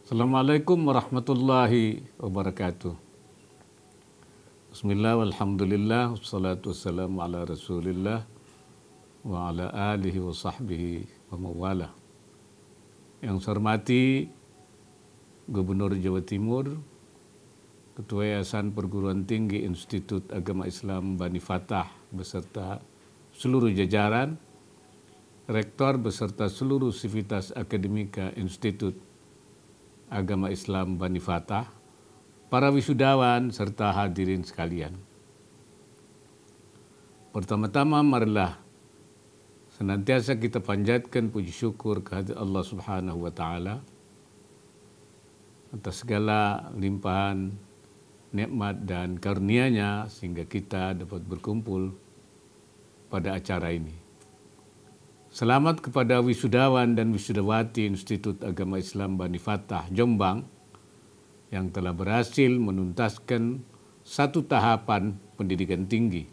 Assalamualaikum warahmatullahi wabarakatuh. Bismillah walhamdulillah wassalatu wassalamu ala rasulillah wa ala alihi wa sahbihi wa mawala. Yang saya hormati Gubernur Jawa Timur, Ketua Yayasan Perguruan Tinggi Institut Agama Islam Bani Fatah beserta seluruh jajaran, Rektor beserta seluruh sivitas akademika Institut Agama Islam Bani Fatah, para wisudawan serta hadirin sekalian. Pertama-tama marilah senantiasa kita panjatkan puji syukur kehadirat Allah Subhanahu wa taala atas segala limpahan nikmat dan karunia-Nya sehingga kita dapat berkumpul pada acara ini. Selamat kepada wisudawan dan wisudawati Institut Agama Islam Bani Fatah Jombang yang telah berhasil menuntaskan satu tahapan pendidikan tinggi.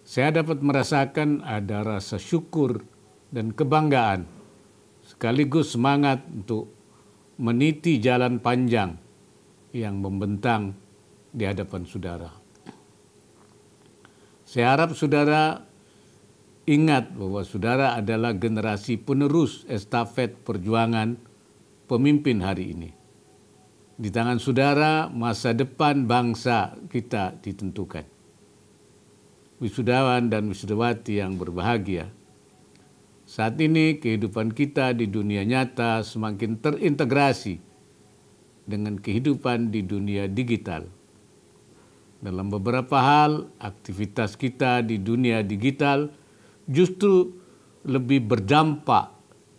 Saya dapat merasakan ada rasa syukur dan kebanggaan sekaligus semangat untuk meniti jalan panjang yang membentang di hadapan saudara. Saya harap saudara ingat bahwa saudara adalah generasi penerus estafet perjuangan pemimpin hari ini. Di tangan saudara, masa depan bangsa kita ditentukan. Wisudawan dan wisudawati yang berbahagia, saat ini kehidupan kita di dunia nyata semakin terintegrasi dengan kehidupan di dunia digital. Dalam beberapa hal, aktivitas kita di dunia digital justru lebih berdampak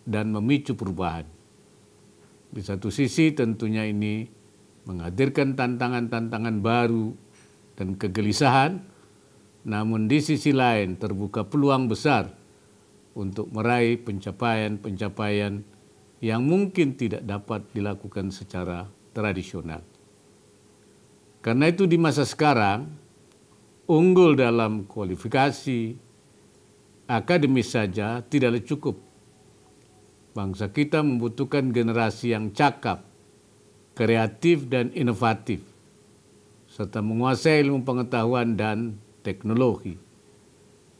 dan memicu perubahan. Di satu sisi tentunya ini menghadirkan tantangan-tantangan baru dan kegelisahan, namun di sisi lain terbuka peluang besar untuk meraih pencapaian-pencapaian yang mungkin tidak dapat dilakukan secara tradisional. Karena itu di masa sekarang, unggul dalam kualifikasi akademis saja tidaklah cukup. Bangsa kita membutuhkan generasi yang cakap, kreatif dan inovatif, serta menguasai ilmu pengetahuan dan teknologi.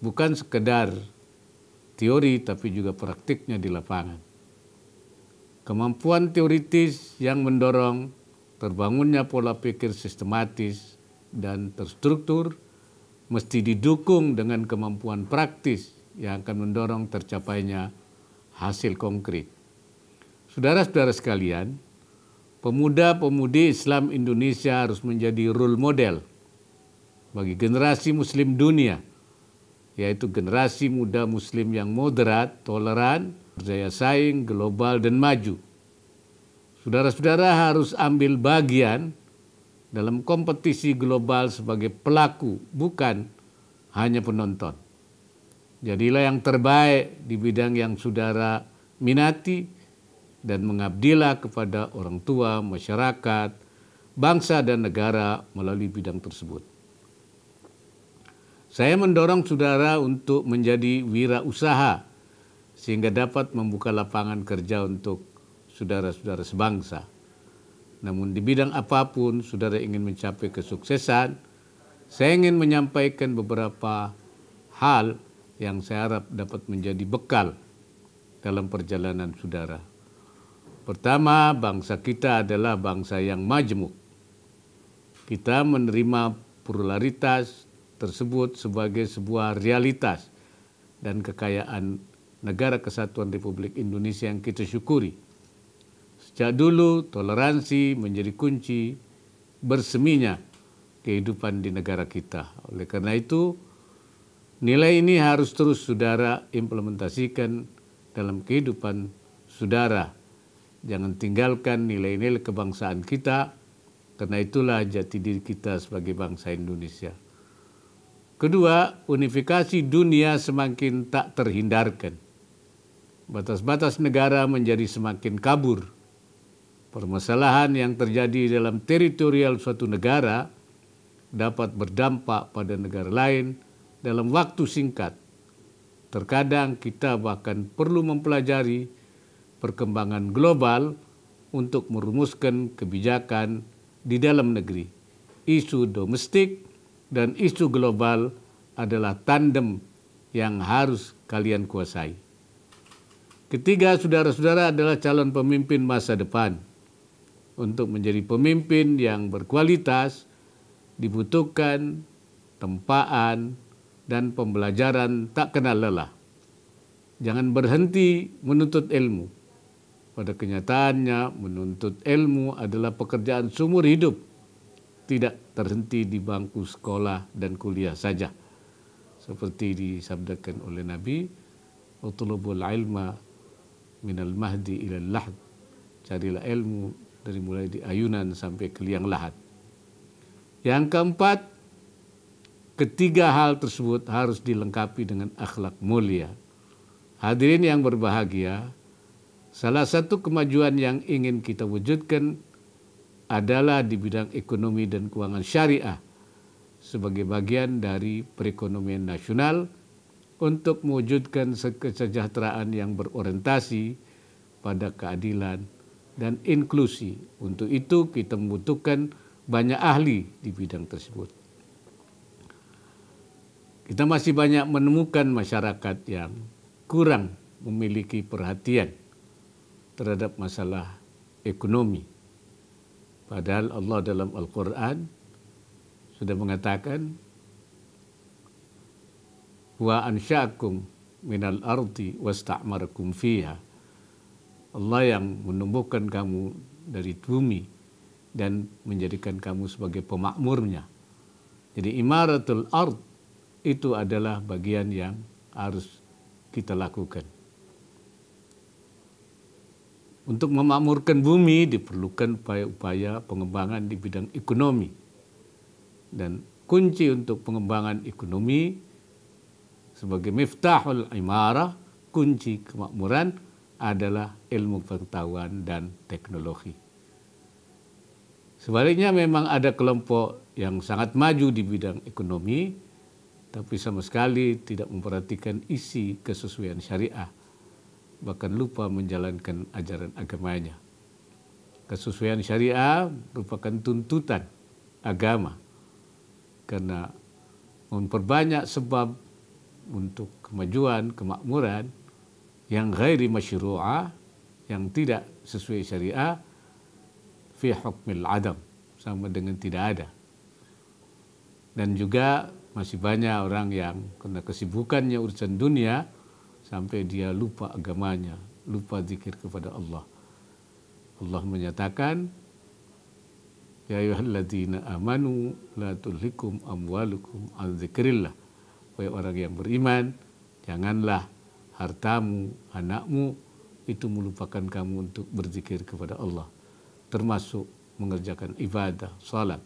Bukan sekedar teori tapi juga praktiknya di lapangan. Kemampuan teoritis yang mendorong terbangunnya pola pikir sistematis dan terstruktur mesti didukung dengan kemampuan praktis yang akan mendorong tercapainya hasil konkret. Saudara-saudara sekalian, pemuda-pemudi Islam Indonesia harus menjadi role model bagi generasi muslim dunia, yaitu generasi muda muslim yang moderat, toleran, berdaya saing, global dan maju. Saudara-saudara harus ambil bagian dalam kompetisi global sebagai pelaku, bukan hanya penonton. Jadilah yang terbaik di bidang yang saudara minati dan mengabdilah kepada orang tua, masyarakat, bangsa dan negara melalui bidang tersebut. Saya mendorong saudara untuk menjadi wirausaha sehingga dapat membuka lapangan kerja untuk saudara-saudara sebangsa. Namun di bidang apapun saudara ingin mencapai kesuksesan, saya ingin menyampaikan beberapa hal yang saya harap dapat menjadi bekal dalam perjalanan saudara. Pertama, bangsa kita adalah bangsa yang majemuk. Kita menerima pluralitas tersebut sebagai sebuah realitas dan kekayaan Negara Kesatuan Republik Indonesia yang kita syukuri. Sejak dulu, toleransi menjadi kunci berseminya kehidupan di negara kita. Oleh karena itu, nilai ini harus terus saudara implementasikan dalam kehidupan saudara. Jangan tinggalkan nilai-nilai kebangsaan kita, karena itulah jati diri kita sebagai bangsa Indonesia. Kedua, unifikasi dunia semakin tak terhindarkan. Batas-batas negara menjadi semakin kabur. Permasalahan yang terjadi dalam teritorial suatu negara dapat berdampak pada negara lain dalam waktu singkat. Terkadang kita bahkan perlu mempelajari perkembangan global untuk merumuskan kebijakan di dalam negeri. Isu domestik dan isu global adalah tandem yang harus kalian kuasai. Ketiga, saudara-saudara adalah calon pemimpin masa depan. Untuk menjadi pemimpin yang berkualitas, dibutuhkan tempaan dan pembelajaran tak kenal lelah. Jangan berhenti menuntut ilmu. Pada kenyataannya, menuntut ilmu adalah pekerjaan seumur hidup. Tidak terhenti di bangku sekolah dan kuliah saja. Seperti disabdakan oleh Nabi, "Utlubul ilma minal mahdi ilal lahd." Carilah ilmu dari mulai di ayunan sampai ke liang lahat. Yang keempat, ketiga hal tersebut harus dilengkapi dengan akhlak mulia. Hadirin yang berbahagia, salah satu kemajuan yang ingin kita wujudkan adalah di bidang ekonomi dan keuangan syariah sebagai bagian dari perekonomian nasional untuk mewujudkan kesejahteraan yang berorientasi pada keadilan dan inklusi. Untuk itu kita membutuhkan banyak ahli di bidang tersebut. Kita masih banyak menemukan masyarakat yang kurang memiliki perhatian terhadap masalah ekonomi. Padahal Allah dalam Al-Quran sudah mengatakan, "Wa ansya'akum minal ardi wasta'marakum fiha." Allah yang menumbuhkan kamu dari bumi dan menjadikan kamu sebagai pemakmurnya. Jadi imaratul ard itu adalah bagian yang harus kita lakukan. Untuk memakmurkan bumi diperlukan upaya-upaya pengembangan di bidang ekonomi. Dan kunci untuk pengembangan ekonomi sebagai miftahul imarah, kunci kemakmuran adalah ilmu pengetahuan dan teknologi. Sebaliknya memang ada kelompok yang sangat maju di bidang ekonomi, tapi sama sekali tidak memperhatikan isi kesesuaian syariah, bahkan lupa menjalankan ajaran agamanya. Kesesuaian syariah merupakan tuntutan agama, karena memperbanyak sebab untuk kemajuan, kemakmuran yang ghairi masyru'ah, yang tidak sesuai syariah, fi hukmil adam, sama dengan tidak ada. Dan juga masih banyak orang yang karena kesibukannya urusan dunia sampai dia lupa agamanya, lupa zikir kepada Allah. Allah menyatakan, "Ya ayyuhalladzina amanu la tulhikum amwalukum an dzikrillah." Wahai orang yang beriman, janganlah hartamu, anakmu itu melupakan kamu untuk berzikir kepada Allah, termasuk mengerjakan ibadah, salat.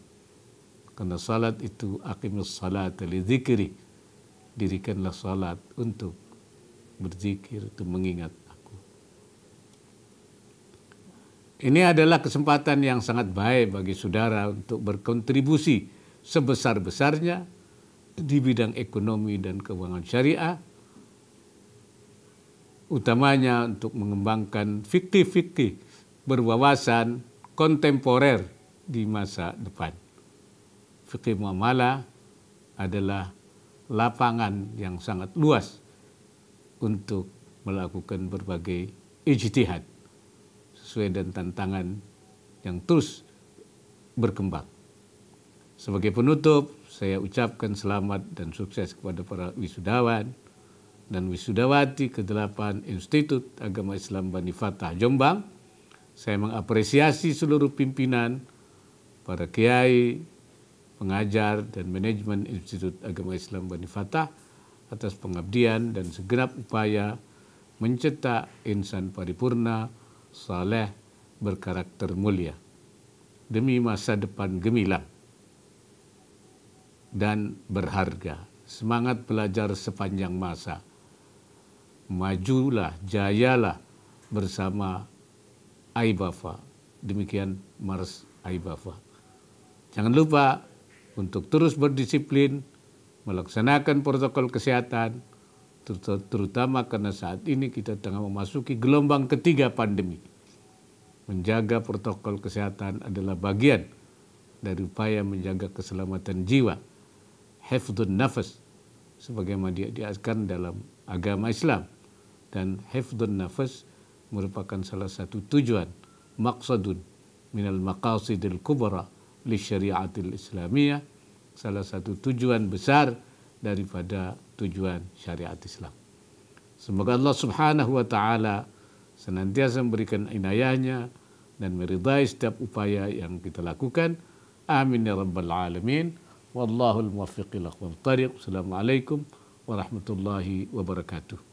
Karena salat itu aqimus salata li dzikri, dirikanlah salat untuk berzikir, untuk mengingat aku. Ini adalah kesempatan yang sangat baik bagi saudara untuk berkontribusi sebesar-besarnya di bidang ekonomi dan keuangan syariah, utamanya untuk mengembangkan fikih-fikih berwawasan kontemporer di masa depan. Fikih muamalah adalah lapangan yang sangat luas untuk melakukan berbagai ijtihad sesuai dengan tantangan yang terus berkembang. Sebagai penutup, saya ucapkan selamat dan sukses kepada para wisudawan dan wisudawati ke-8 Institut Agama Islam Bani Fatah Jombang. Saya mengapresiasi seluruh pimpinan, para kiai, pengajar, dan manajemen Institut Agama Islam Bani Fatah atas pengabdian dan segenap upaya mencetak insan paripurna, saleh, berkarakter mulia demi masa depan gemilang dan berharga. Semangat belajar sepanjang masa. Majulah, jayalah bersama Aibafa. Demikian Mars Aibafa. Jangan lupa untuk terus berdisiplin, melaksanakan protokol kesehatan, terutama karena saat ini kita tengah memasuki gelombang ketiga pandemi. menjaga protokol kesehatan adalah bagian dari upaya menjaga keselamatan jiwa. Hifdzun nafas, sebagaimana diajarkan dalam agama Islam. Dan hifdzun nafas merupakan salah satu tujuan, maqsadun minal maqasidil kubra li syariatil islamiyah, salah satu tujuan besar daripada tujuan syariat Islam. Semoga Allah Subhanahu wa taala senantiasa memberikan inayahnya dan meridai setiap upaya yang kita lakukan. Amin ya rabbal alamin. Wallahul muwaffiq ila aqwamit thariq. Assalamualaikum warahmatullahi wabarakatuh.